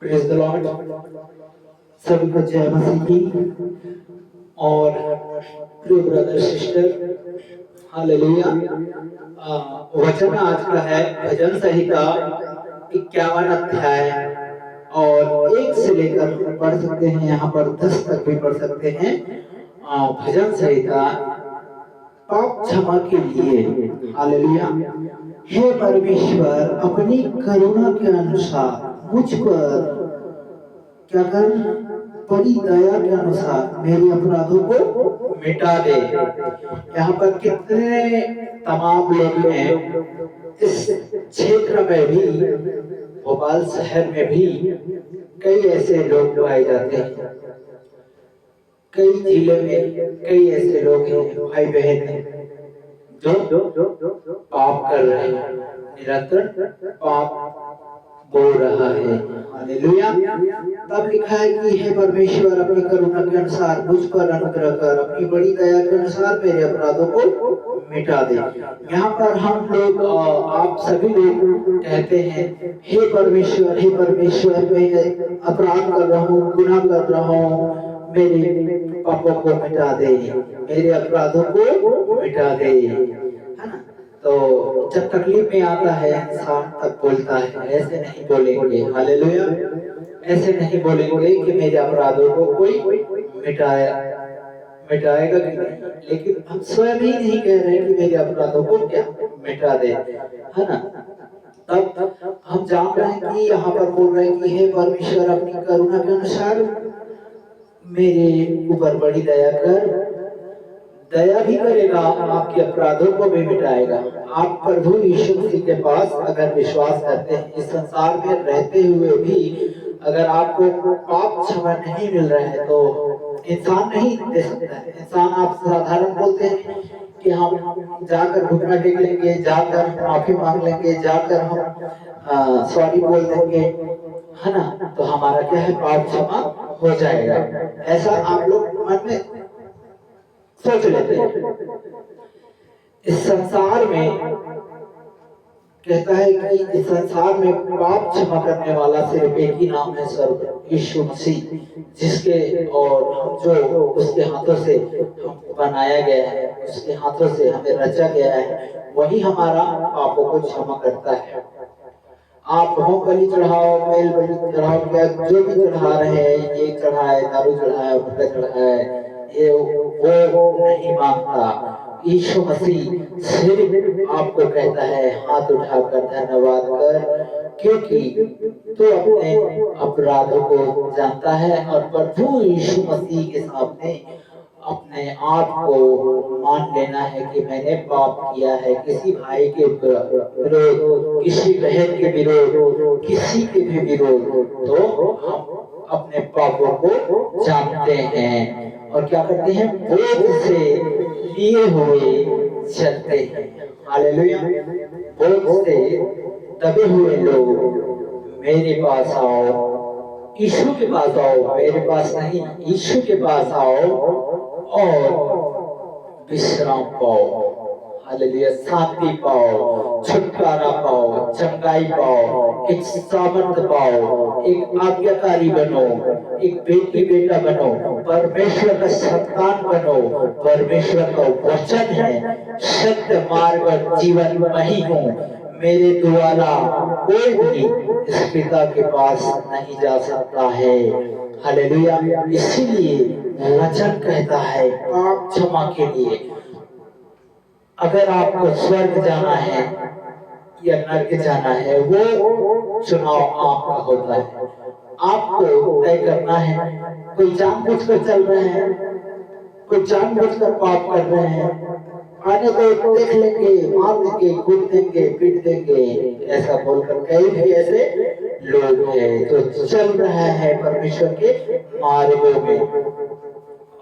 Praise the Lord. सभी को जय मसीह की। और प्रिय ब्रदर सिस्टर, हालेलुया। वचन आज का है भजन संहिता 51 अध्याय, और 1 से लेकर पढ़ सकते हैं, यहाँ पर 10 तक भी पढ़ सकते हैं। भजन संहिता पाप क्षमा के लिए। हालेलुया। हे परमेश्वर, अपनी करुणा के अनुसार मुझ पर क्या कर, बड़ी दया के अनुसार मेरे अपराधों को मिटा दे। यहाँ पर कितने तमाम लोग हैं इस क्षेत्र में भी, भोपाल शहर में भी कई ऐसे लोग पाए जाते हैं। कई जिले में कई ऐसे लोग हैं, भाई बहन हैं, जो पाप कर रहे हैं, निरंतर पाप बोल रहा है। हालेलुया। तब लिखा है कि हे परमेश्वर, अपनी करुणा के अनुसार मुझ पर अनुग्रह कर, अपनी बड़ी दया के अनुसार मेरे अपराधों को मिटा दे। यहाँ पर हम लोग, आप सभी लोग कहते हैं, हे परमेश्वर, हे परमेश्वर, मैं अपराध कर रहा हूँ, गुनाह कर रहा हूँ, मेरे पापों को मिटा दे, मेरे अपराधों को मिटा दे, है ना। तो जब तकलीफ में आता है इंसान तब बोलता है, ऐसे नहीं बोलेंगे। हालेलुया। ऐसे नहीं बोलेंगे कि मेरे अपराधों को कोई मिटाएगा कि नहीं, लेकिन हम स्वयं ही नहीं कह रहे कि मेरे अपराधों को क्या मिटा दे, है ना। तब हम जान रहे हैं कि यहाँ पर बोल रहे हैं कि हे परमेश्वर, अपनी करुणा के अनुसार मेरे ऊपर बड़ी दया कर, दया भी करेगा, आपके अपराधों को भी मिटाएगा। आप प्रभु यीशु मसीह के पास अगर विश्वास करते हैं, इस संसार में रहते हुए भी अगर आपको पाप क्षमा नहीं मिल रहा है तो इंसान नहीं दे सकता है। इंसान आप साधारण बोलते हैं कि हम जाकर घुटना टेक लेंगे, जाकर माफी मांग लेंगे, जाकर हम सॉरी बोल देंगे, है ना, तो हमारा क्या है, पाप क्षमा हो जाएगा। ऐसा आप लोग मन में सोच लेते हैं। इस संसार में कहता है कि इस संसार में पाप क्षमा करने वाला सिर्फ एक ही नाम है, स्वर्ग यीशु मसीह, जिसके और जो उसके हाथों से हमको बनाया गया है, उसके हाथों से हमें रचा गया है, वही हमारा पापों को क्षमा करता है। आप होम बलि चढ़ाओ, मेल बलि चढ़ाओ, क्या जो भी चढ़ा रहे हैं, ये चढ़ाए, दारू चढ़ाए, भुट्टा चढ़ाए, ये वो नहीं मांगता। यीशु मसीह सिर्फ आपको कहता है, हाथ उठाकर धन्यवाद कर, क्योंकि तो अपने अपराधों को जानता है और प्रभु यीशु मसीह के सामने अपने आप को मान लेना है कि मैंने पाप किया है, किसी भाई के विरोध, किसी बहन के विरोध, किसी के भी विरोध, तो हम अपने पापों को जानते हैं और क्या करते हैं, बोझ से लिए हुए चलते हैं। हालेलुया। बोझ से दबे हुए लोग मेरे पास आओ, यीशु के पास आओ, मेरे पास नहीं, यीशु के पास आओ और विश्राम पाओ। हालेलुया। शांति पाओ, छुटकारा पाओ, चंगाई पाओ, एक सामर्थ पाओ, एक आज्ञाकारी बनो, एक बेटी बेटा बनो, परमेश्वर का संतान बनो। परमेश्वर का वचन है, सत्य मार्ग और जीवन वही हूँ, मेरे द्वारा कोई भी इस पिता के पास नहीं जा सकता है। हालेलुया। इसीलिए वचन कहता है पाप क्षमा के लिए, अगर आपको स्वर्ग जाना है या नरक जाना है, वो चुनाव आपका होता है, आपको तय करना है। कोई जानबूझकर चल रहे हैं, कोई जानबूझकर पाप कर रहे हैं, आने को देख लेंगे, मार देंगे, कूद देंगे, पीट देंगे, ऐसा बोलकर कई भी ऐसे लोग हैं जो चल रहा है परमेश्वर के मार्गों में।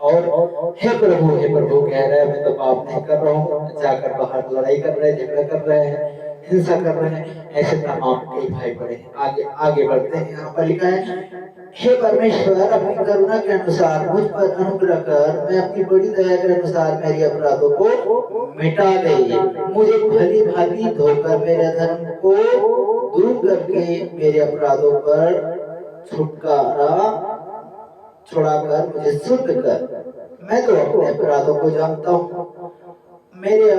और हे प्रभु कह रहा है, मैं तो पाप नहीं कर रहा हूँ, जाकर बाहर लड़ाई कर रहे हैं, झगड़ा कर रहे हैं, हिंसा कर रहे हैं, ऐसे तमाम कई भाई बड़े हैं। आगे आगे बढ़ते हैं। यहाँ पर लिखा है, हे परमेश्वर, अपनी करुणा के अनुसार मुझ पर अनुग्रह कर, मैं अपनी बड़ी दया के अनुसार मेरे अपराधों को मिटा दे, मुझे भली भांति धोकर मेरे धर्म को दूर करके मेरे अपराधों पर छुटकारा छुड़ाकर मुझे शुद्ध कर। मैं तो अपने अपराधों को जानता हूँ, मेरे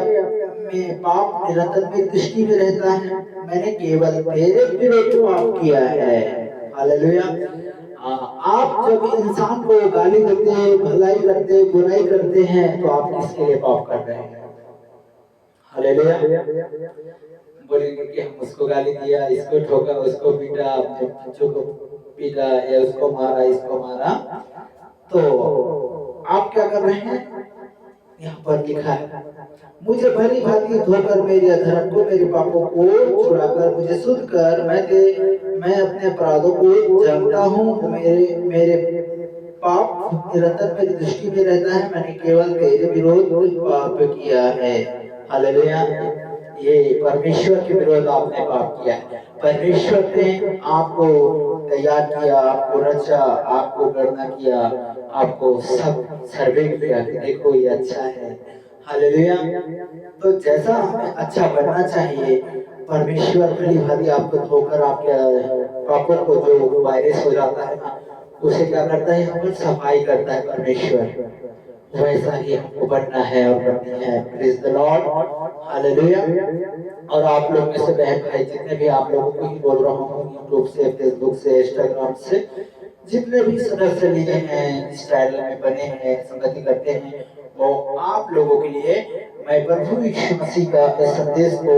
में पाप निरंतर मेरी दृष्टि में रहता है। मैंने केवल तेरे विरुद्ध पाप किया है। हालेलुया। आप जब इंसान को गाली देते, भलाई करते, बुराई करते हैं, तो आप किसके लिए पाप कर रहे हैं? हालेलुया। बोलेंगे कि हम उसको गाली दिया, इसको ठोका, उसको पीटा, अपने बच्चों को पीटा, या उसको मारा, इसको मारा, तो आप क्या कर रहे हैं? यहाँ पर लिखा है, मुझे भली भांति धोकर मेरे अधर्म को, मेरे पापों को छुड़ाकर मुझे शुद्ध कर। मैं अपने अपराधों को जानता हूँ, मेरे मेरे पाप निरंतर मेरी दृष्टि में रहता है। मैंने केवल तेरे विरोध पाप किया है। हालेलुया। ये परमेश्वर के विरोध आपने पाप किया है। परमेश्वर ने आपको तैयार किया, आपको रचा, आपको गणना किया, आपको सब सर्वे किया कि देखो ये अच्छा है। हालेलुया। तो जैसा हमें अच्छा बनना चाहिए, परमेश्वर भली भांति आपको धोकर आपके पापों को, जो वायरस हो जाता है ना, उसे क्या करता है? हमको सफाई करता है परमेश्वर। वैसा ही हमको बनना है और बननी है। Praise the Lord. हालेलुया। और आप लोग में से बहन भाई, जितने भी, आप लोगों को ही बोल रहा हूँ, यूट्यूब से, फेसबुक से, इंस्टाग्राम से, जितने भी सदस्य लिए हैं, इस चैनल में बने हैं, संगति करते हैं, वो आप लोगों के लिए मैं प्रभु यीशु मसीह का इस संदेश को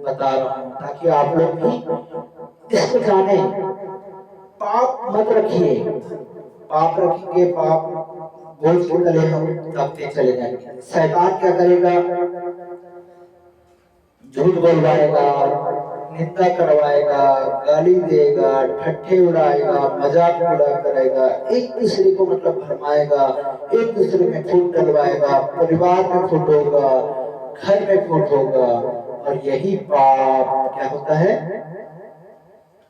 बता रहा हूँ, ताकि आप लोग भी इसको जाने। पाप मत रखिए। पाप रखेंगे, पाप बोझ के तले हम दबते चले जाएंगे। शैतान क्या करेगा? झूठ बोलवाएगा, निंदा करवाएगा, गाली देगा, ठट्ठे उड़ाएगा, मजाक उड़ा करेगा, एक दूसरे को मतलब भरमाएगा, एक दूसरे में फूट डलवाएगा, परिवार में फूट होगा, घर में फूट होगा, और यही पाप क्या होता है?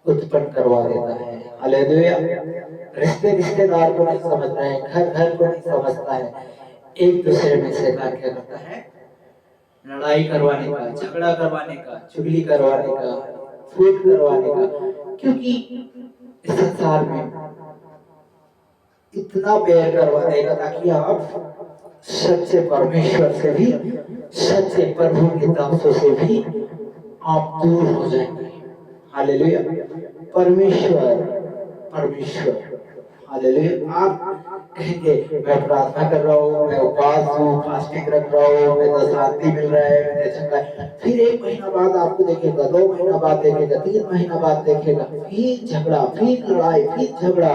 उत्पन्न करवा देता है। हालेलुया। रिश्तेदार को नहीं समझ रहे हैं, घर को नहीं समझता है। एक दूसरे में शैतान क्या करता है? लड़ाई करवाने का, झगड़ा करवाने का, चुगली करवाने का, फूट करवाने का। क्योंकि इस संसार में इतना बैर करवा देगा ताकि आप सच्चे परमेश्वर से भी, सच्चे प्रभु के दासों से भी आप दूर हो जाएंगे। हालेलुया। परमेश्वर परमेश्वर। हालेलुया। आप कहेंगे मैं प्रार्थना कर रहा हूँ, मैं उपवास हूँ, फास्टिंग रख रहा हूँ, मैं तो शांति मिल रहा है, मुझे अच्छा है। फिर 1 महीना बाद आपको देखेगा, 2 महीना बाद देखेगा, 3 महीना बाद देखेगा, फिर झगड़ा, फिर लड़ाई, फिर झगड़ा।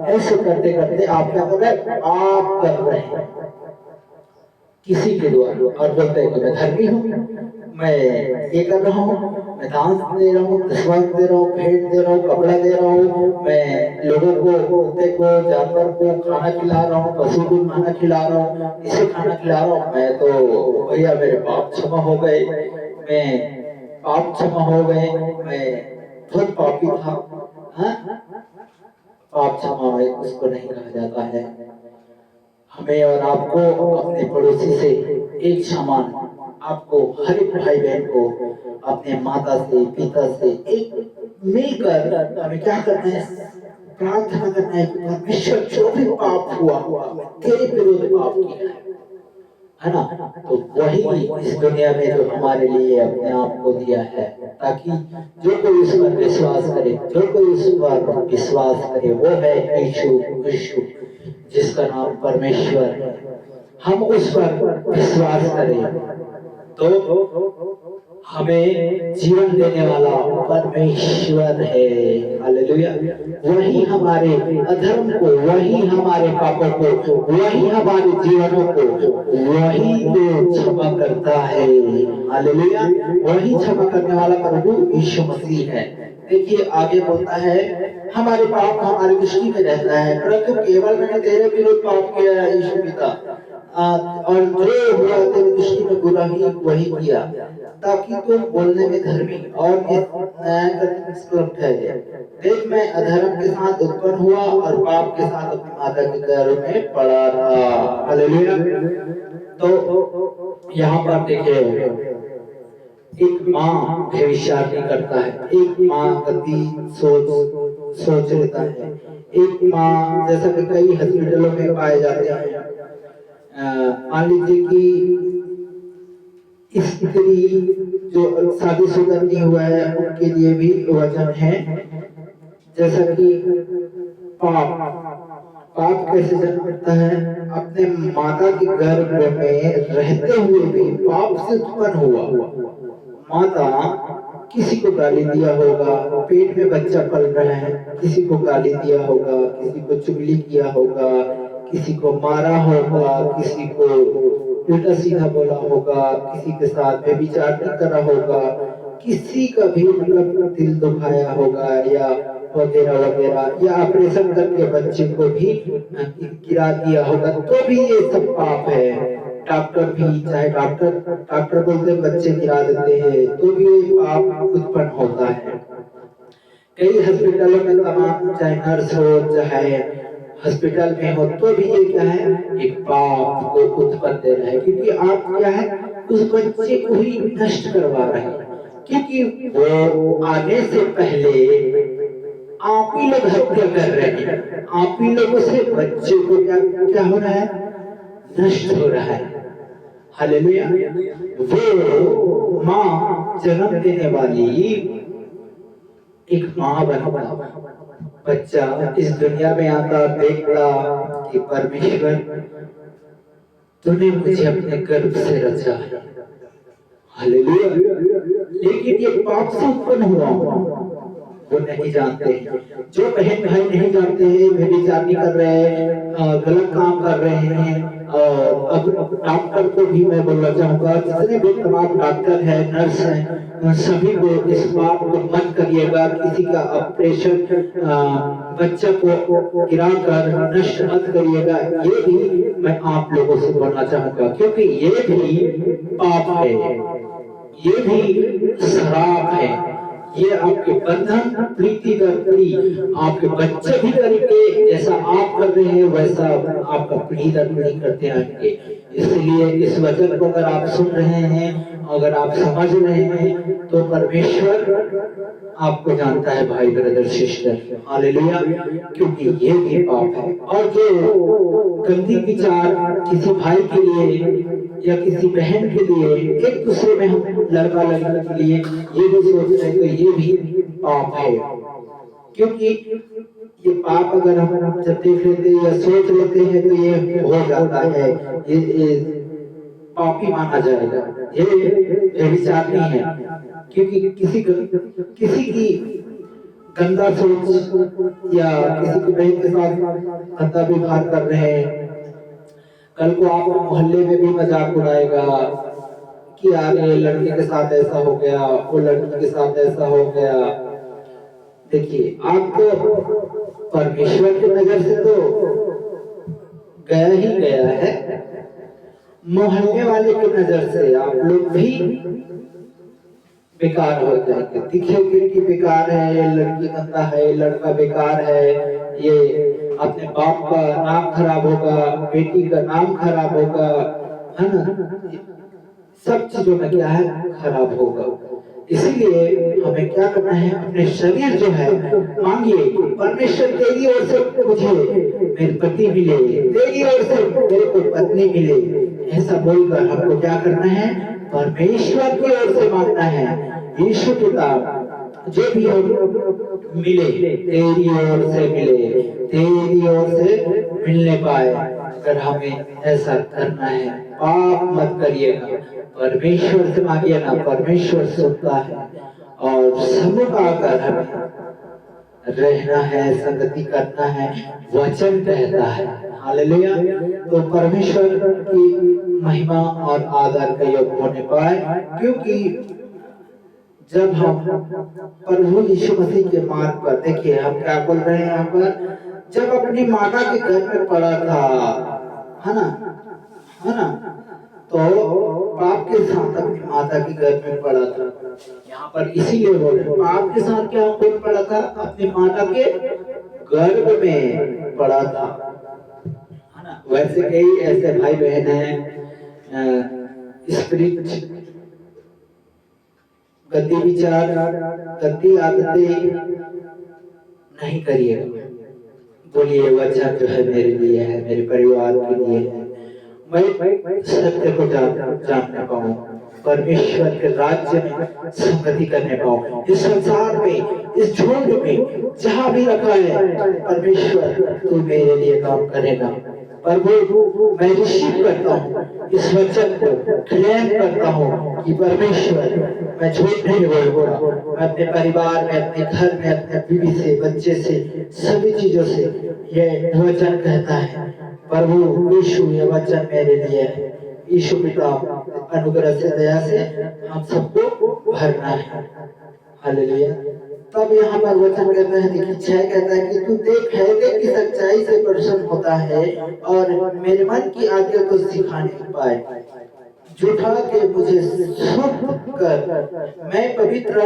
ऐसे करते करते आप क्या कर रहे हैं? आप कर रहे हैं किसी के द्वारा, और बोलते हैं कि मैं धर्मी हूँ, मैं ये कर रहा हूँ, मैं दान दे रहा हूँ, दशवां दे रहा हूँ, भेंट दे रहा हूँ, कपड़ा दे रहा हूँ, मैं लोगों को, कुत्ते को, जानवर को खाना खिला रहा हूँ, पशु को खाना खिला रहा हूँ, इसे खाना खिला रहा हूँ। मैं तो भैया मेरे पाप क्षमा हो गए, मैं पाप क्षमा हो गए, मैं बहुत पापी था। हाँ? पाप क्षमा उसको नहीं कहा जाता है। हमें और आपको अपने पड़ोसी से एक समान, आपको हर एक भाई बहन को अपने माता से, पिता से एक मिलकर हमें क्या करना है? प्रार्थना करना है कि परमेश्वर जो भी पाप हुआ तेरे विरुद्ध पाप किया है ना, तो वही इस दुनिया में जो हमारे लिए अपने आप को दिया है, ताकि जो कोई उस पर विश्वास करे, जो कोई उस पर विश्वास करे, वो है यीशु, जिसका नाम परमेश्वर है। हम उस पर विश्वास करें तो हमें जीवन देने वाला परमेश्वर है। हालेलुया। वही हमारे अधर्म को, वही हमारे पापों को, वही हमारे जीवनों को, वही तो क्षमा करता है। हालेलुया। वही क्षमा करने वाला प्रभु यीशु मसीह है। देखिए आगे बोलता है, हमारे पाप हमारी दृष्टि में रहता है, परंतु केवल मैंने तेरे विरुद्ध पाप किया है यीशु पिता, और जो हुआ तेरी दृष्टि में बुरा ही वही किया, ताकि तुम बोलने में धर्मी और न्याय करने में समर्थ ठहरे। देख मैं अधर्म के साथ उत्पन्न हुआ और पाप के साथ अपनी माता के गर्भ में पड़ा था। हालेलुया। तो यहाँ पर देखिए एक माँ भविष्यवाणी करता है, एक माँ गति सोच लेता है, एक माँ जैसा कि कई हॉस्पिटलों में पाए जाते हैं। मान लीजिए कि स्त्री जो शादीशुदा नहीं हुआ है उनके लिए भी वचन है, जैसा कि पाप कैसे जन्मता है, अपने माता के गर्भ में रहते हुए भी पाप से उत्पन्न हुआ। माता किसी को गाली दिया होगा, पेट में बच्चा पल रहा है, किसी को गाली दिया होगा, किसी को चुगली किया होगा, किसी को मारा होगा, किसी को उल्टा सीधा बोला होगा, किसी के साथ व्यभिचार करा होगा, किसी का भी मतलब दिल दुखाया होगा या वगैरह वगैरह, या ऑपरेशन करके बच्चे को भी गिरा दिया होगा, तो भी ये सब पाप है। डॉक्टर भी, चाहे डॉक्टर बोलते बच्चे गिरा देते हैं, तो भी ये पाप उत्पन्न होता है। कई हॉस्पिटलों में तमाम, चाहे नर्स हो चाहे हॉस्पिटल में हो, तो भी ये क्या है, एक पाप को उत्पन्न दे रहा है, क्योंकि आप क्या है, उस बच्चे को ही नष्ट करवा रहे हैं, क्योंकि वो आने से पहले आप ही लोग हत्या कर रहे हैं, आप ही लोगों से बच्चे को क्या हो रहा है, नष्ट हो रहा है। हालेलुया। वो माँ जन्म देने वाली एक माँ बनता, बच्चा इस दुनिया में आता, देखता कि परमेश्वर तूने मुझे अपने गर्भ से रचा है। हालेलुया। लेकिन ये पाप से उत्पन्न हुआ वो नहीं जानते। जो बहन भाई नहीं जानते हैं, व्यभिचार कर रहे हैं, गलत काम कर रहे हैं, और अब डॉक्टर को भी मैं बोलना चाहूंगा, जितने भी तमाम डॉक्टर हैं, नर्स हैं, सभी को इस बात को मत करिएगा, किसी का ऑपरेशन बच्चा को गिरा कर नष्ट मत करिएगा। ये भी मैं आप लोगों से बोलना चाहूंगा, क्योंकि ये भी पाप है, ये भी श्राप है। ये आपके बंधन प्रीति दर्पी आपके बच्चे भी करेंगे, जैसा आप कर रहे हैं वैसा आपका पीढ़ी दर पीढ़ी करते आएंगे। इसलिए इस वचन को अगर आप सुन रहे हैं, अगर आप समझ रहे हैं, तो परमेश्वर आपको जानता है भाई ब्रदर सिस्टर। हालेलुया। क्योंकि ये भी पाप है। और जो गंदी विचार किसी भाई के लिए या किसी बहन के लिए, एक दूसरे में हम लड़का लड़की के लिए ये भी सोच रहे हैं, तो ये भी पाप है। क्योंकि ये पाप अगर हम जब देख लेते या सोच लेते हैं तो ये हो जाता है, ये पापी माना जाएगा, ये विचार नहीं है। क्योंकि किसी की गंदा सोच या किसी की बहन के साथ गंदा व्यवहार कर रहे हैं, कल को आपको मोहल्ले में भी मजाक उड़ाएगा कि यार ये लड़के के साथ ऐसा हो गया, वो लड़की के साथ ऐसा हो गया। देखिए, आपको परमेश्वर की नजर से तो गया ही गया है, मोहल्ले वाले की नजर से आप लोग भी बेकार हो जाएंगे। दिखेंगे कि बेकार है, लड़की गंदा है, लड़का बेकार है, ये अपने बाप का नाम खराब होगा, बेटी का नाम खराब होगा, है ना, सब चीजों में क्या है, खराब होगा। इसीलिए हमें क्या करना है, अपने शरीर जो है मांगिए, परमेश्वर तेरी ओर से मुझे मेरे पति मिले, तेरी ओर से मेरे को पत्नी मिले, ऐसा बोलकर हमको क्या करना है, परमेश्वर की ओर से मांगना है। यीशु पिता जो भी हम मिले, तेरी ओर से मिले, तेरी ओर से मिलने पाए, अगर हमें ऐसा करना है, पाप मत करिएगा, परमेश्वर से मांगिए ना, परमेश्वर सुनता है। और सम्मुख आकर हमें रहना है, संगति करना है, वचन कहता है। हालेलुया। तो परमेश्वर की महिमा और आदर का योग होने पाए, क्योंकि जब हम प्रभु यीशु मसीह के मार्ग पर, देखिए हम क्या बोल रहे हैं यहाँ पर, जब अपनी माता के घर में पड़ा था, है ना, तो पाप के साथ अपनी माता के घर में पड़ा था। यहाँ पर इसीलिए बोल रहे, पाप के साथ क्या कौन पड़ा था, अपनी माता के गर्भ में पड़ा था, है ना। वैसे कई ऐसे भाई बहन हैं, स्पिरिट गंदे विचार, गंदी आदतें नहीं करिएगा। बोलिए वचन जो है मेरे लिए है, मेरे परिवार के लिए है, मैं सत्य को जानने पाऊं, परमेश्वर के राज्य में संगति करने पाऊं, इस संसार में, इस झुंड में जहां भी रखा है परमेश्वर तू मेरे लिए काम करेगा। प्रभु मैं रिसीव करता हूँ इस वचन को, क्लेम करता हूँ कि परमेश्वर मैं झूठ नहीं बोलूंगा। मैं अपने परिवार में, अपने घर में, अपने बीवी से, बच्चे से, सभी चीजों से ये वचन कहता है। प्रभु यीशु ये वचन मेरे लिए है। यीशु पिता अनुग्रह से, दया से हम सबको भरना है। हालेलुया। तब यहाँ पर वचन कहता है, देखिए 6 कहता है कि तू देख है कि सच्चाई से प्रसन्न होता है और मेरे मन की आज्ञा को सिखाने पाए। झूठा के मुझे शुद्ध कर मैं पवित्र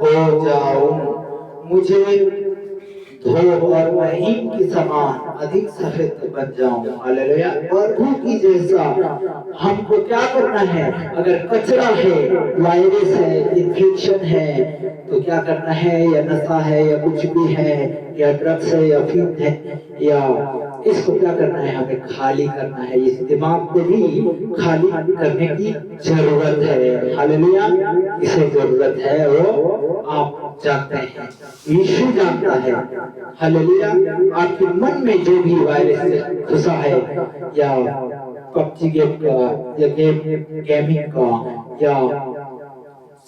हो जाऊं, मुझे धो और मैं हिम की समान अधिक सफेद बन जाऊं। हालेलुया। प्रभु की जैसा हमको क्या करना है? अगर कचरा है, वायरस है, इन्फेक्शन है, तो क्या करना है? या नशा है, या कुछ भी है, या ड्रग्स है, या अफीम है, या इसको क्या करना है? हमें खाली करना है। इस दिमाग को भी खाली करने की जरूरत है। हालेलुया। इसे जरूरत है, वो आप जानते हैं, यीशु जानता है। हालेलुया। आपके मन में जो भी वायरस घुसा है, या पबजी गेम का, या गेमिंग का, या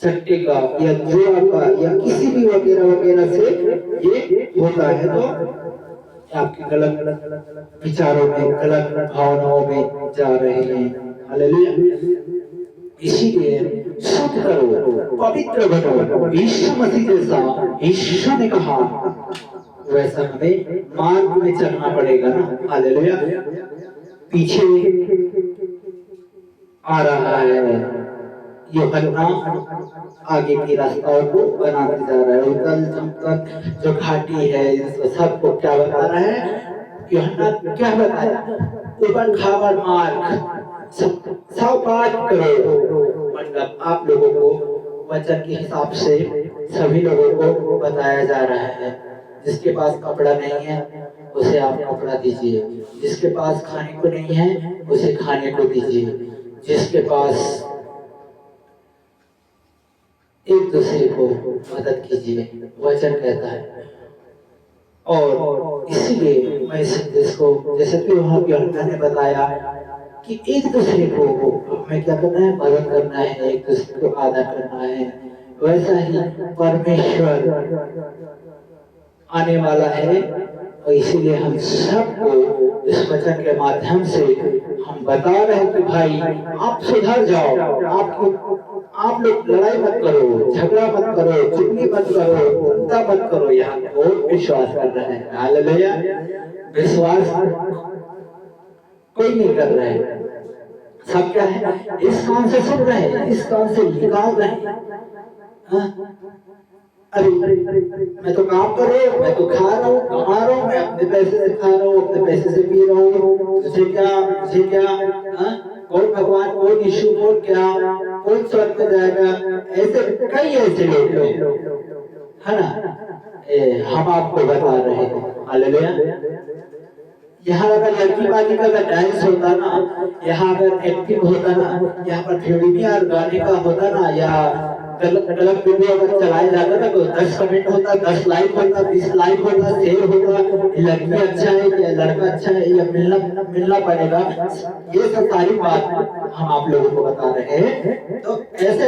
सट्टे का, या जुआ का, या किसी भी वगैरह वगैरह से ये होता है, तो आपके गलत विचारों में, गलत भावनाओं में जा रहे हैं। हालेलुया। इसीलिए शुद्ध करो, पवित्र बनो, यीशु मसीह जैसा यीशु ने कहा वैसा हमें मार्ग में चलना पड़ेगा ना। हालेलुया। पीछे आ रहा है यूहन्ना, आगे की रास्ताओं को बनाते जा रहा है। उतल समतल जो घाटी है, इस सबको क्या बता रहा है यूहन्ना? क्या बताया? ऊपर खाबर मार्ग, सब बात करो। मतलब आप लोगों को वचन के हिसाब से सभी लोगों को बताया जा रहा है। जिसके पास कपड़ा नहीं है उसे आप कपड़ा दीजिए, जिसके पास खाने को नहीं है उसे खाने को दीजिए, जिसके पास एक दूसरे को मदद कीजिए, वचन कहता है। और इसीलिए मैं इस संदेश को, जैसे कि वहां यूहन्ना ने बताया कि एक दूसरे को हमें क्या करना है? मदद करना है, एक दूसरे को आदर करना है। वैसा ही परमेश्वर आने वाला है, और इसीलिए हम सबको इस वचन के माध्यम से हम बता रहे हैं कि भाई आप सुधर जाओ, आप लोग लड़ाई मत करो, झगड़ा मत करो, चुगली मत करो, चिंता मत करो। यहाँ को विश्वास कर रहे हैं। हालेलुया। विश्वास कोई नहीं कर रहे हैं, सब क्या है? इस कान से सुन रहे हैं, इस कान से निकाल रहे हैं। अरे मैं तो काम कर रहा हूँ, मैं तो खा रहा हूँ, कमा रहा हूँ, मैं अपने पैसे से खा रहा हूँ, अपने पैसे से पी रहा हूँ, तुझे क्या? कौन भगवान, कौन यीशु, कौन क्या, कौन स्वर्ग में जाएगा? ऐसे कई ऐसे लोग है ना। हम आपको बता रहे हैं। हालेलुया। यहाँ अगर लड़की बाजी का अगर डांस होता ना, यहाँ अगर एक्टिंग होता ना, यहाँ पर फिल्मी और गाने का होता ना, या गलत वीडियो अगर चलाया जाता ना, तो 10 कमेंट होता, 10 लाइक होता, 20 लाइक होता, शेयर होता, लड़की अच्छा है या लड़का अच्छा है, या मिलना पड़ेगा। ये सब सारी बात हम आप लोगों को बता रहे हैं। तो ऐसे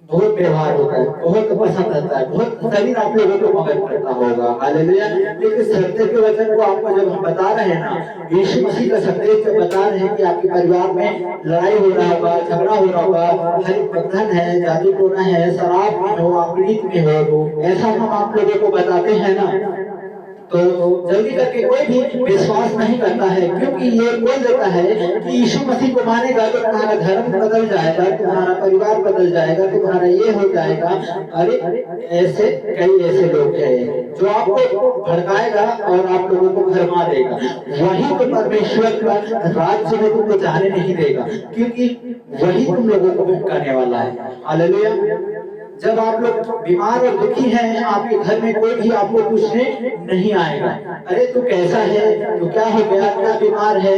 बहुत व्यवहार होता है, बहुत पसंद आता है, बहुत शरीर आप लोगों को मदद करता होगा। हालेलुया। लेकिन सत्य के वचन को आपको जब हम बता रहे हैं ना, यीशु मसीह का संदेश जो बता रहे हैं कि आपके परिवार में लड़ाई हो रहा होगा, झगड़ा हो रहा होगा, हर बंधन है, जादू टोना है, शराब में हो, अमृत में हो, ऐसा हम आप लोगों को बताते हैं ना, तो जल्दी करके कोई भी विश्वास नहीं करता है, क्योंकि ये बोल देता है कि यीशु मसीह को मानेगा तो तुम्हारा धर्म बदल जाएगा, तुम्हारा परिवार बदल जाएगा, तुम्हारा ये हो जाएगा। अरे ऐसे कई ऐसे लोग हैं जो आपको भड़काएगा और आप लोगों को भरमा देगा। वही तो परमेश्वर का राज्य में तुमको जाने नहीं देगा, क्योंकि वही तुम लोगों को भटकाने वाला है। हालेलुया। जब आप लोग बीमार और दुखी हैं, आपके घर में कोई भी आपको पूछने नहीं आएगा, अरे तू कैसा है, तू क्या हो गया, क्या बीमार है।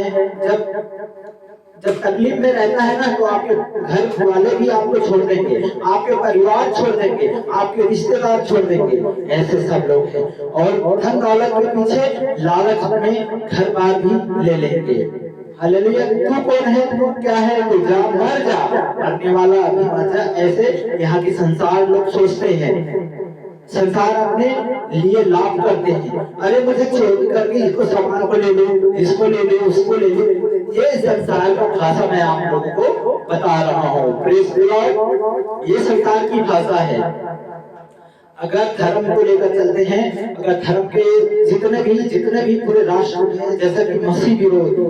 जब तकलीफ में रहता है ना, तो आपके घर वाले भी आपको छोड़ देंगे, आपके परिवार छोड़ देंगे, आपके रिश्तेदार छोड़ देंगे। ऐसे सब लोग हैं। और धन दौलत के पीछे लालच में घर बार भी ले लेंगे। हालेलुया। तू कौन है, तू क्या है, तू जा, मर जा, मरने वाला अभी मर जा। ऐसे यहाँ के संसार लोग सोचते हैं। संसार अपने लिए लाभ करते हैं। अरे मुझे चोरी करके इसको सामान को ले लो, इसको ले लो, उसको ले लो। ये संसार का भाषा मैं आप लोगों को बता रहा हूँ। Praise the Lord. ये संसार की भाषा है। अगर धर्म को लेकर चलते हैं, अगर धर्म के जितने भी पूरे राष्ट्र में, जैसा कि मसीह विरोधी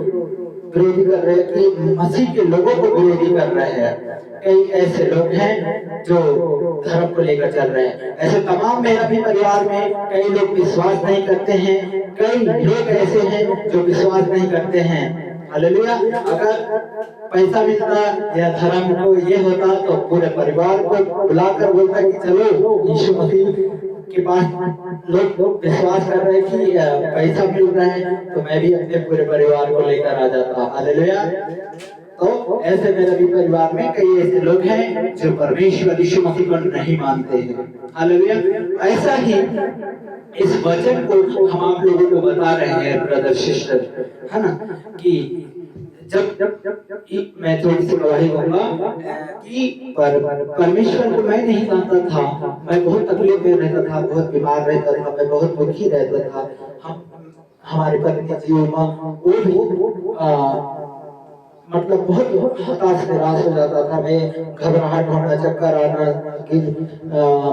कर रहे हैं, कि मसीह के लोगों को विरोधी कर रहे हैं, कई ऐसे लोग हैं जो धर्म को लेकर चल रहे हैं। ऐसे तमाम मेरा भी परिवार में कई लोग विश्वास नहीं करते हैं, कई लोग ऐसे हैं जो विश्वास नहीं करते हैं। हालेलुया। अगर पैसा मिलता या धर्म को ये होता तो पूरे परिवार को बुलाकर बोलता कि चलो यीशु मसीह के पास लोग विश्वास कर रहे हैं कि पैसा मिल रहा है, तो मैं भी अपने पूरे परिवार को लेकर आ जाता। हालेलुया। तो ऐसे मेरे भी परिवार में कई ऐसे लोग हैं जो परमेश्वर यीशु मसीह को नहीं मानते हैं। हालेलुया। ऐसा ही इस वचन को हम आप लोगों को बता रहे हैं ब्रदर सिस्टर, है ना, कि जब मैं थोड़ी सी गवाही दूंगा कि परमेश्वर को मैं नहीं जानता था। मैं बहुत तकलीफ में रहता था, बहुत बीमार रहता था, मैं बहुत दुखी रहता था। हमारे पत्नी जीवन वो भी मतलब बहुत हताश निराश हो जाता था। मैं घबराहट होना, चक्कर आना,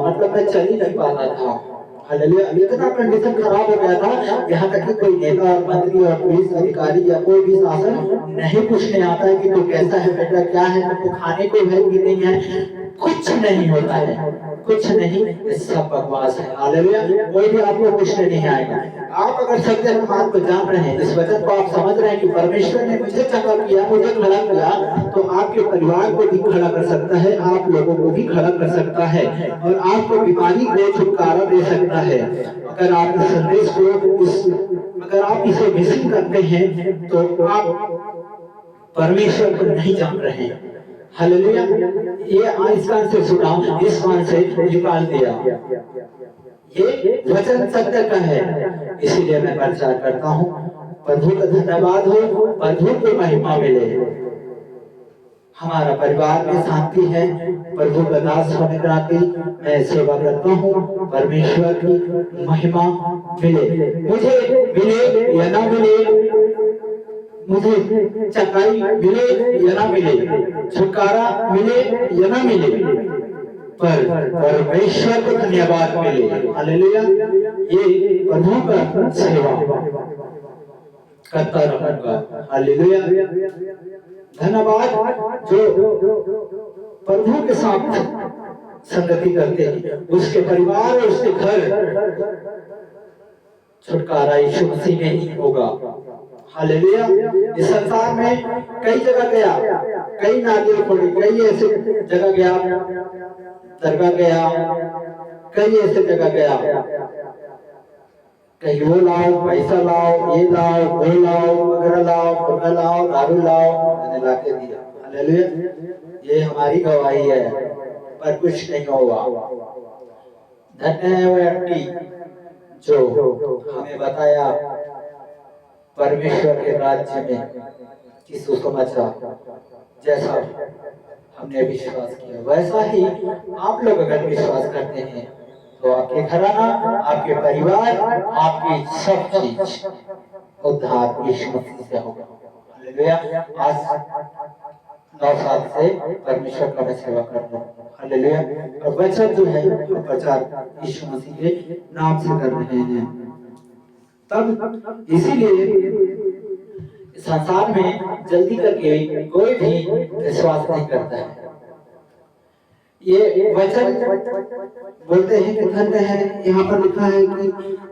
मतलब मैं चल ही नहीं पाता था। हालेलुया। इतना कंडीशन खराब हो गया था, यहाँ तक कि कोई नेता, मंत्री और पुलिस अधिकारी या कोई भी शासन नहीं पूछने आता है कि तू कैसा है बेटा, क्या है, तुमको खाने को है कि नहीं है, कुछ नहीं होता है, कुछ नहीं। सब बकवास है। हालेलुया। कोई भी आपको पूछने नहीं आएगा। आप अगर सत्य अनुमान को जान रहे हैं, इस वचन को आप समझ रहे हैं कि परमेश्वर ने मुझे चंगा किया, मुझे खड़ा किया, तो आपके परिवार को भी खड़ा कर सकता है, आप लोगों को भी खड़ा कर सकता है, और आपको बीमारी को छुटकारा दे सकता है। अगर आप इस संदेश को अगर आप इसे मिसिंग करते हैं तो आप परमेश्वर को नहीं जान रहे हैं। हालेलुया। ये इस कान से सुना, इस कान से निकाल दिया। ये वचन सत्य का है, इसीलिए मैं प्रचार करता हूँ। प्रभु का धन्यवाद हो, प्रभु को महिमा मिले। हमारा परिवार में शांति है। प्रभु का दास होने के नाते मैं सेवा करता हूँ। परमेश्वर की महिमा मिले, मुझे मिले या ना मिले, मुझे चंगाई मिले या ना मिले, छुटकारा मिले या ना मिले, पर परमेश्वर को धन्यवाद मिले। हालेलुया। ये प्रभु का सेवा करता रहूंगा। हालेलुया। धन्यवाद जो प्रभु के साथ संगति करते हैं, उसके परिवार और उसके घर छुटकारा यीशु मसीह में ही होगा। हालेलुया। इस संसार में कई जगह गया, कई नालियां खोली, कई ऐसे जगह गया, दरगाह गया, कई ऐसे जगह गया, कहीं वो लाओ, पैसा लाओ, ये लाओ, वो लाओ, वगैरह लाओ, मुर्गा लाओ, दारू लाओ, मैंने लाके दिया। हालेलुया। ये हमारी गवाही है, पर कुछ नहीं हुआ। धन्य है वो व्यक्ति जो हमें बताया परमेश्वर के राज्य में किस समाचार, जैसा हमने विश्वास किया वैसा ही आप लोग अगर विश्वास करते हैं तो आपके घराना, आपके परिवार, आपकी सब चीज उद्धार यीशु मसीह से होगा। हालेलुया। आज 9 साल से परमेश्वर का मैं सेवा कर रहा हूँ। हालेलुया। और वचन जो है प्रचार यीशु मसीह के नाम से कर रहे हैं। तब इसीलिए संसार में जल्दी करके कोई भी विश्वास नहीं करता है। ये वचन बोलते हैं कि धन्य है, यहाँ पर लिखा है कि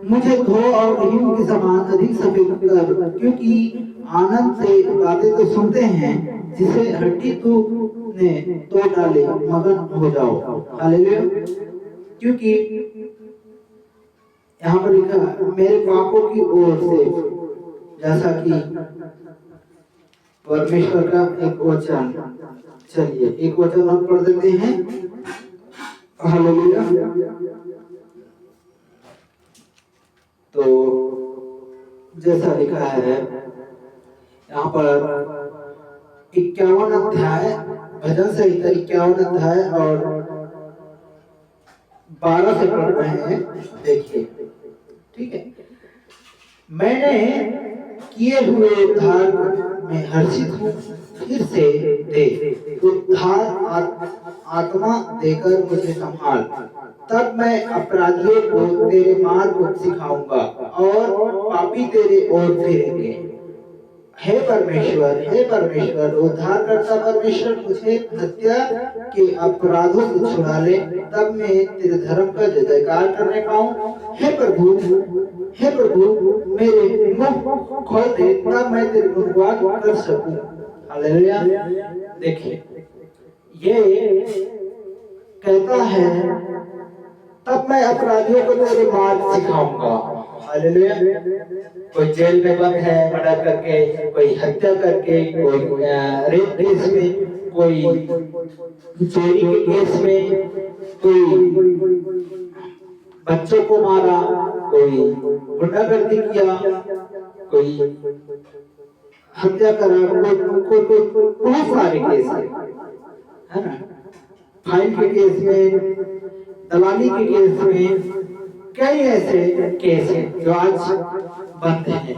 मुझे धो और हिम के समान अधिक सफेद कर, क्योंकि आनंद से बातें तो सुनते हैं, जिसे हड्डी तूने तोड़ डाले मगन हो जाओ। हालेलुया। क्योंकि यहाँ पर लिखा है मेरे पापों की ओर से, जैसा कि परमेश्वर का एक वचन, चलिए एक वचन हम पढ़ देते हैं। हालेलुया। तो जैसा लिखा है यहाँ पर 51 अध्याय, भजन संहिता 51 अध्याय और 12 से पढ़ रहे हैं। देखिए, ठीक है। मैंने किए हुए उद्धार में हर्षित हूँ, फिर से दे उद्धार आत्मा देकर मुझे संभाल, तब मैं अपराधियों को तेरे मार्ग सिखाऊंगा और पापी तेरे ओर फिरेंगे। हे परमेश्वर उद्धार करता परमेश्वर, मुझे हत्या के अपराधों से छुड़ा ले, तब मैं तेरे धर्म का जय जयकार करने पाऊं। हे प्रभु मेरे मुंह खोल दे, तब मैं तेरे गुणगान कर सकूं। हालेलुया। देखिए, ये कहता है तब मैं अपराधियों को तेरे मार्ग सिखाऊंगा। हालेलुया। कोई जेल में बंद है मर्डर करके, कोई हत्या करके, कोई रेप केस में, कोई चोरी के केस में, कोई बच्चों को मारा, कोई गुंडागर्दी किया, कोई हत्या करा, कोई बहुत सारे केस है ना। फाइन के केस में, दलाली के केस में, कई ऐसे केस हैं जो आज बंद हैं।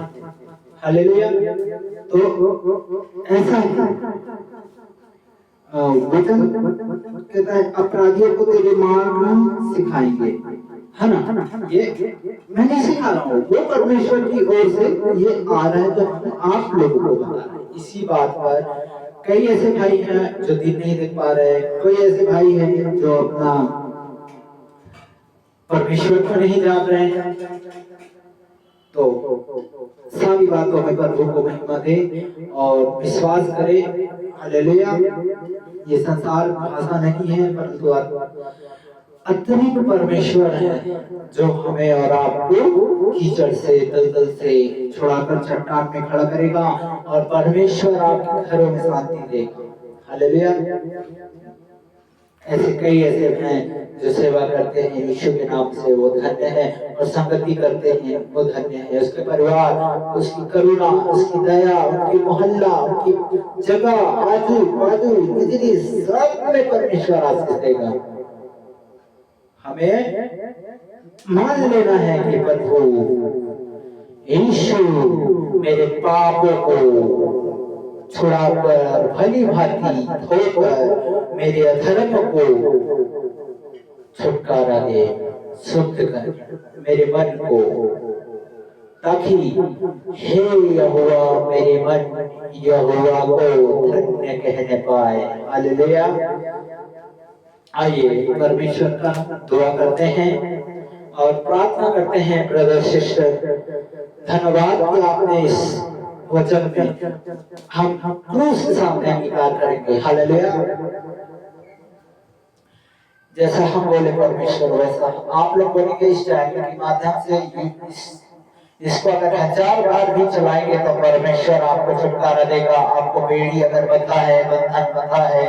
हालेलुया। तो ऐसा है वचन कहता है अपराधियों को तेरे मार्ग सिखाएंगे, है ना। ये मैं नहीं सिखा रहा हूँ, वो परमेश्वर की ओर से ये आ रहा है, जो आप लोगों को बता रहे हैं। इसी बात पर कई ऐसे भाई हैं जो दिन नहीं देख पा रहे, कोई ऐसे भाई हैं जो अपना परमेश्वर को नहीं जान रहे हैं। तो सारी बातों में प्रभु को महिमा दे और विश्वास करे। हालेलुया। ये संसार भाषा नहीं है, परंतु अत्यधिक परमेश्वर है जो हमें और आपको कीचड़ से, दलदल से छुड़ाकर चट्टान में खड़ा करेगा और परमेश्वर आपके घरों में शांति देगा। हालेलुया। ऐसे कई ऐसे हैं जो सेवा करते हैं यीशु के नाम से, वो धन्य है, और संगति करते हैं वो धन्य है। उसके परिवार, उसकी करुणा, उसकी दया, उनकी मोहल्ला, उनकी जगह, आजू बाजू, बिजली, सब में परमेश्वर आशीष देगा। हमें मान लेना है कि प्रभु यीशु मेरे पापों को छुड़ाकर, भली भांति धोकर मेरे अधर्म को छुटकारा दे, शुद्ध कर मेरे मन को, ताकि हे यहोवा मेरे मन यहोवा को धन्य कहने पाए। हालेलुया। आइए परमेश्वर का दुआ करते हैं और प्रार्थना करते हैं। ब्रदर सिस्टर, धन्यवाद कि आपने इस वचन में हम क्रूस के सामने अंगीकार करेंगे। हालेलुया। जैसा हम बोले परमेश्वर, वैसा आप लोग बोलेंगे। इस चैनल के माध्यम से इसको अगर 1000 बार भी चलाएंगे तो परमेश्वर आपको छुटकारा देगा। आपको बेड़ी अगर बंधा है, बंधन बंधा है,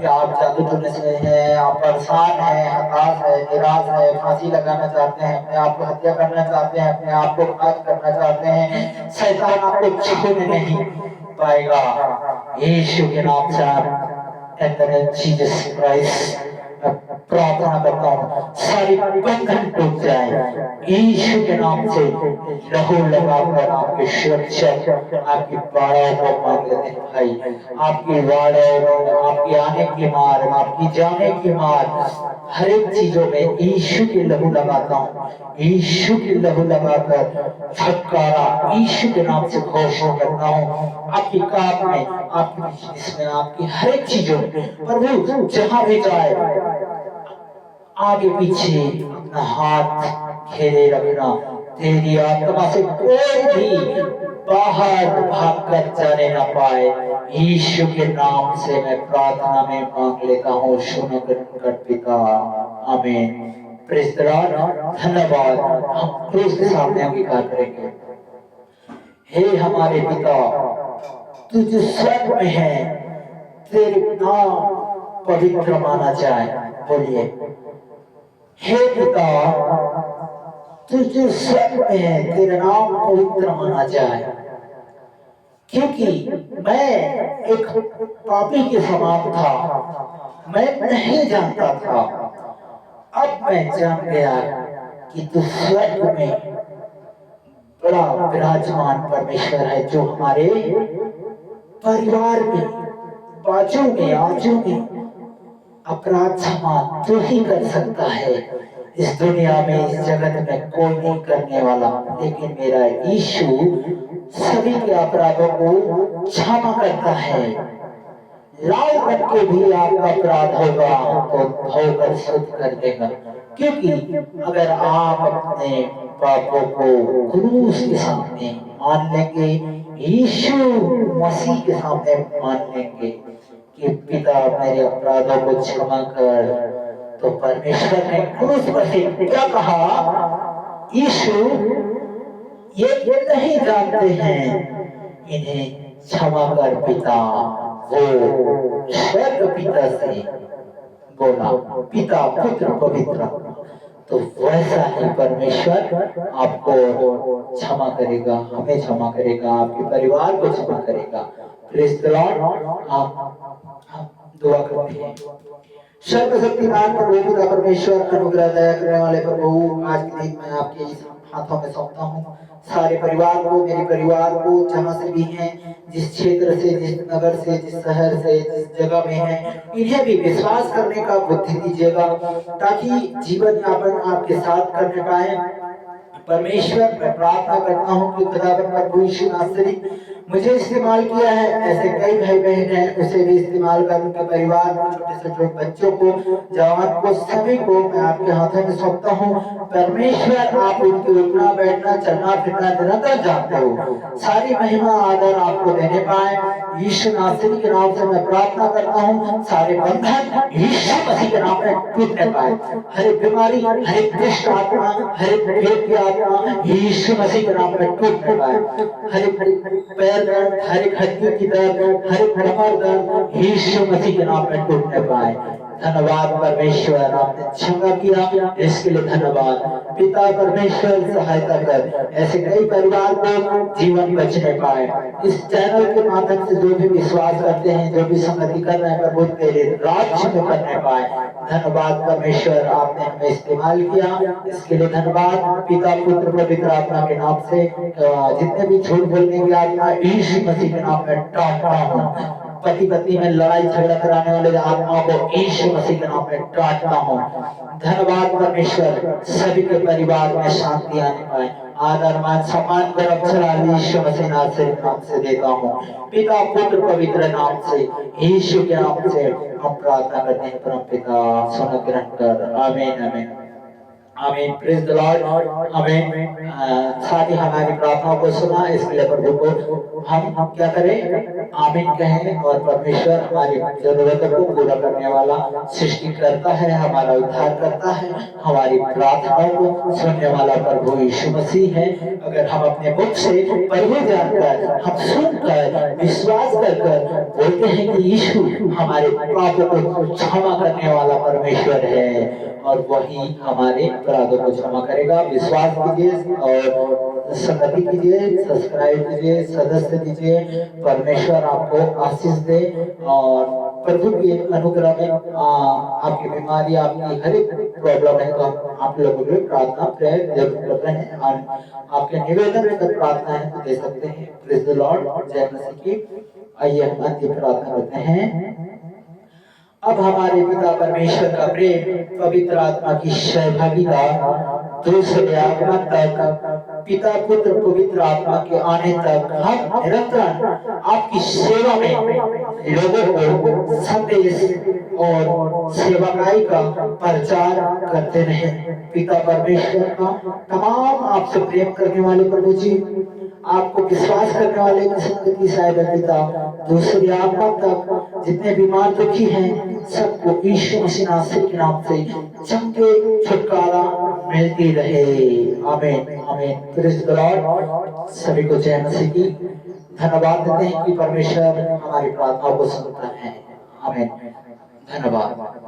या आप जादू टोने से हैं, आप परेशान हैं, हताश है, निराश है, फांसी लगाना चाहते हैं, अपने आप को हत्या करना चाहते हैं, अपने आप को घात करना चाहते हैं, शैतान आपको छूने नहीं पाएगा। यीशु के नाम से जीसस क्राइस्ट प्रार्थना करता हूँ, सारी बंधन टूट जाए यीशु के नाम से। लहू लगाकर आपकी सुरक्षा, आपकी बाड़ों को मार देते हैं भाई, आपकी बाड़ों, आपकी आने की मार, आपकी जाने की मार, हर एक चीजों में यीशु के लहू लगाता हूँ। यीशु के लहू लगाकर छुटकारा यीशु के नाम से घोषणा करता हूँ। आपकी काम में, आपकी बिजनेस में, आपकी हर एक चीजों में प्रभु जहां भी जाए, आगे पीछे अपना हाथ घेरे रखना, तेरी आत्मा से कोई भी बाहर भाग कर जाने ना पाए। यीशु के नाम से मैं प्रार्थना में मांग लेता हूँ, सुनो कट पिता, आमीन। Praise the Lord. धन्यवाद। हम क्रूस के सामने अंगीकार करेंगे। हे हमारे पिता, तू जो स्वर्ग में है, तेरे नाम पवित्र माना जाए। बोलिए, हे पिता, तू जो स्वर्ग में है, तेरा नाम पवित्र माना जाए। क्योंकि मैं एक पापी के समान था, मैं नहीं जानता था, अब मैं जान गया कि तू स्वर्ग में बड़ा विराजमान परमेश्वर है, जो हमारे परिवार में, बाजू में, आजू में अपराध क्षमा तू ही कर सकता है। इस दुनिया में, इस जगत में कोई नहीं करने वाला, लेकिन मेरा यीशु सभी के अपराधों को क्षमा करता है। लाल बन के भी आपका अपराध होगा तो धोकर शुद्ध कर देगा। क्योंकि अगर आप अपने पापों को क्रूस के सामने मान लेंगे, यीशु मसीह के सामने मान लेंगे कि पिता मेरे अपराधों को क्षमा कर, तो परमेश्वर ने क्रूस पर से क्या कहा? यीशु ये नहीं जानते हैं, इन्हें क्षमा कर पिता। वो स्वर्ग पिता से बोला, पिता पुत्र पवित्र, तो वैसा ही परमेश्वर आपको क्षमा करेगा, हमें क्षमा करेगा, आपके परिवार को क्षमा करेगा। Praise the Lord. आप दुआ करते हैं। सर्वशक्तिमान प्रभु पिता परमेश्वर, अनुग्रह दया करने वाले प्रभु, आज के दिन मैं आपके इस हाथों में सौंपता हूँ सारे परिवार को, मेरे परिवार को, जहाँ से भी हैं, जिस क्षेत्र से, जिस नगर से, जिस शहर से, जिस जगह में हैं, इन्हें भी विश्वास करने का बुद्धि दीजिएगा, ताकि जीवन यापन आपके साथ करने पाए। परमेश्वर, मैं प्रार्थना करता हूँ कि खुदावन प्रभु यीशु नासरी मुझे इस्तेमाल किया है, ऐसे कई भाई बहन हैं, उसे भी इस्तेमाल कर, उनके परिवार को, छोटे से छोटे बच्चों को, जवान को, सभी को मैं आपके हाथों में सौंपता हूँ। परमेश्वर, आप उनके उठना बैठना चलना फिरना निरंतर जानते हो, सारी महिमा आदर आपको देने पाए। यीशु नासरी के नाम से मैं प्रार्थना करता हूँ, सारे बंधन यीशु मसीह के नाम में टूटने पाए। हर एक बीमारी, हर एक दुष्ट आत्मा, हर एक पेट की आत्मा यीशु मसीह के नाम में टूटने पाए। हर एक पैर दर्द, हर एक हड्डी की दर्द, हर एक कमर दर्द यीशु मसीह के नाम में टूटने पाए। धन्यवाद परमेश्वर, आपने क्षमा किया, इसके लिए धन्यवाद। पिता परमेश्वर, सहायता कर, ऐसे कई परिवार को जीवन बचने पाए। इस चैनल के माध्यम से जो भी विश्वास करते हैं, जो भी संगति कर रहे हैं, प्रभु तेरे राज्य में करने पाए। धन्यवाद परमेश्वर, आपने हमें इस्तेमाल किया, इसके लिए धन्यवाद। पिता पुत्र पवित्र आत्मा के नाम से जितने भी झूठ बोलने की आत्मा यीशु मसीह के नाम में डांटता हूँ। पति पत्नी में लड़ाई झगड़ा कराने वाले आत्माओं को यीशु मसीह के नाम में डांटता हूँ। धन्यवाद परमेश्वर, सभी के परिवार में शांति आने पाए। आदर मान सम्मान को रक्षा यीशु मसीह नाम से देता हूँ। पिता पुत्र पवित्र नाम से, यीशु के नाम से हम प्रार्थना करते हैं। परम पिता, सुन ग्रहण कर। आमीन आमीन आमीन। Praise the Lord. आमीन। साथ ही हमारी प्रार्थनाओं को सुना, इसके लिए प्रभु को हम क्या करें? आमीन कहें। और परमेश्वर हमारी जरूरतों को पूरा करने वाला, सृष्टि करता है, हमारा उद्धार करता है, हमारी प्रार्थनाओं को सुनने वाला प्रभु यीशु मसीह है। अगर हम अपने मुख से प्रभु जानकर, हम सुनकर, विश्वास कर बोलते हैं कि यीशु हमारे पापों को क्षमा करने वाला परमेश्वर है, और वही हमारे अपराधों को क्षमा करेगा। विश्वास कीजिए और संगति कीजिए, सब्सक्राइब कीजिए, सदस्य दीजिए। परमेश्वर आपको आशीष दे, और प्रभु के अनुग्रह में आपकी बीमारी, आपकी हर एक प्रॉब्लम है तो आप लोगों के प्रार्थना प्रेयर जरूर कर रहे हैं, और आपके निवेदन अगर प्रार्थना है तो दे सकते हैं। Praise the Lord. जय मसीह की। आइए हम अंतिम प्रार्थना करते हैं। अब हमारे पिता परमेश्वर का प्रेम, पवित्र आत्मा की सहभागिता, दूसरे आगमन तक पिता पुत्र पवित्र आत्मा के आने तक हम निरंतर आपकी सेवा में लोगों को संदेश और सेवकाई का प्रचार करते रहे। पिता परमेश्वर का तमाम आपसे प्रेम करने वाले प्रभु जी, आपको विश्वास करने वाले की संगति साहिब पिता दूसरी आत्मा तक जितने बीमार दुखी हैं सबको यीशु मसीह नासरी के नाम से चंगे छुटकारा मिलती रहे। आमीन आमीन। Praise the Lord. सभी को जय मसीह की। धन्यवाद देते हैं कि परमेश्वर हमारी प्रार्थनाओं को सुनता है। आमीन। धन्यवाद।